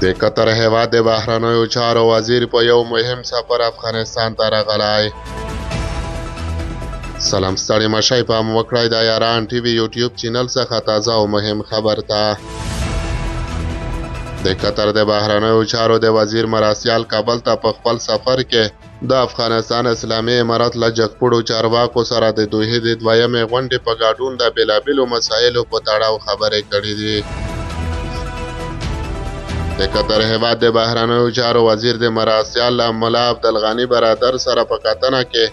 د قطر هیواد د بهرنیو چارو وزیر په یو مهم سفر افغانستان ته راغلی. سلام ستړي مشئ پام وکړئ د یاران ټي وي یوټیوب چینل څخه تازه او مهم خبر ته. د قطر د بهرنیو چارو د وزیر مراسیال کابل ته په خپل سفر کې د افغانستان اسلامي امارت له جګپوړو چارواکو سره د دوحې د دویمې غونډې په ګډون د بېلابېلو مسایلو په تړاو خبرې کړې دي. د قطر هیواد د بهرنیو چارو وزیر د مراسیال له ملا عبدالغني برادر سره په کتنه کې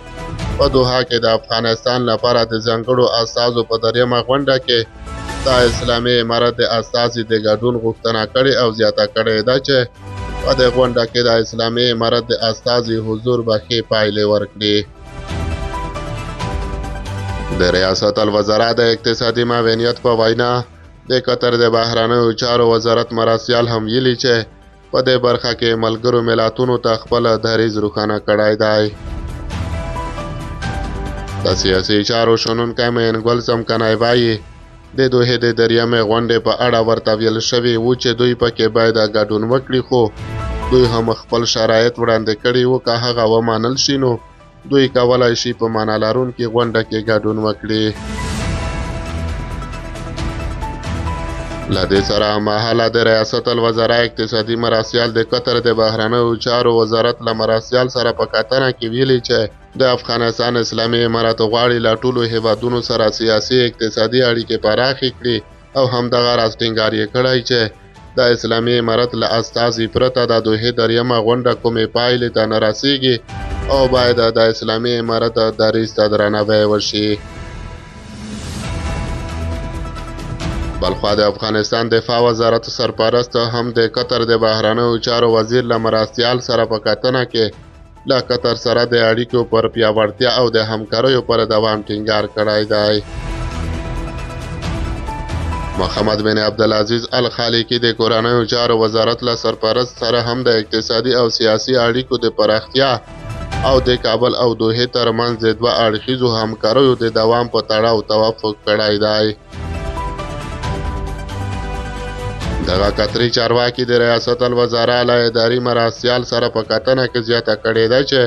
په دوحه کې د افغانستان لپاره د ځانګړو استازو په دریمه غونډه کې د اسلامي امارت د استازي د ګډون غوښتنه کړې او زیاته کړې ده چې په دې غونډه کې د اسلامي امارت د استازي حضور به ښې پایلې ورکړي. د ریاست الوزرا د اقتصادي معاونیت په وینا د قطر د بهرنیو چارو وزارت مراسیال هم ویلي چې په دې برخه کې ملګرو ملتونو ته خپل دریځ روښانه کړی دی. د سیاسي چارو شنونکی مینګل څمکنی وایي د دوحې د دریمې غونډې په اړه ورته ویل شوي وو چې دوی پکې باید ګډون وکړي، خو دوی هم خپل شرایط وړاندې کړي وو. که هغه ومنل شي نو دوی کولی شي په معنا لرونکې غونډه کې ګډون وکړي. له دې سره هممهاله د ریاست الوزرا اقتصادي مراسیال د قطر د بهرنیو چارو وزارت له مراسیال سره په کتنه کې ویلي چې د افغانستان اسلامي امارت غواړي له ټولو هیوادونو سره سیاسي اقتصادي اړیکې پراخې کړي او همدغه راز ټینګار یې کړی چې د اسلامي امارت له استازي پرته د دوحې دریمه غونډه کومې پایلې ته نه رسیږي او باید د اسلامي امارت دریځ ته درناوی وشي. بلخوا د افغانستان دفاع وزارت سرپرست هم د قطر د بهرنیو چارو وزیر له مراسیال سره په کتنه کې له قطر سره د اړیکو پر پیاوړتیا او د همکاریو پر دوام ټینګار کړی دی. محمد بن عبدالعزیز الخالقي د کورنیو چارو وزارت له سرپرست سره هم د اقتصادي او سیاسي اړیکو د پراختیا او د کابل او دوحې ترمنځ د دوه اړخیزو همکاریو د دوام په تړاو توافق کړی دی. دغه قطري چارواکي د ریاست الوزرا له اداري مراسیال سره په کتنه کې زیاته کړې ده چې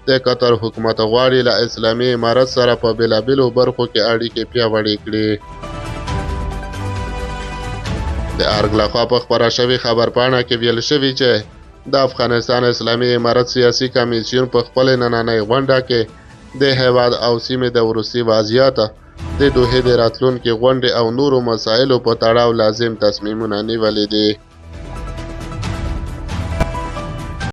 د قطر حکومت غواړي له اسلامي امارت سره په بېلابېلو برخو کې اړیکې پیاوړې کړي. د ارګ لخوا په خپره شوې خبرپاڼه کې ویل شوي چې د افغانستان اسلامي امارت سیاسي کمیسیون په خپل نننۍ غونډه کې د هیواد او سیمې د وروستي وضعیت، د دوحې د راتلونکي غونډې او نورو مسایلو په تړاو لازم تصمیمونه نیولي دي.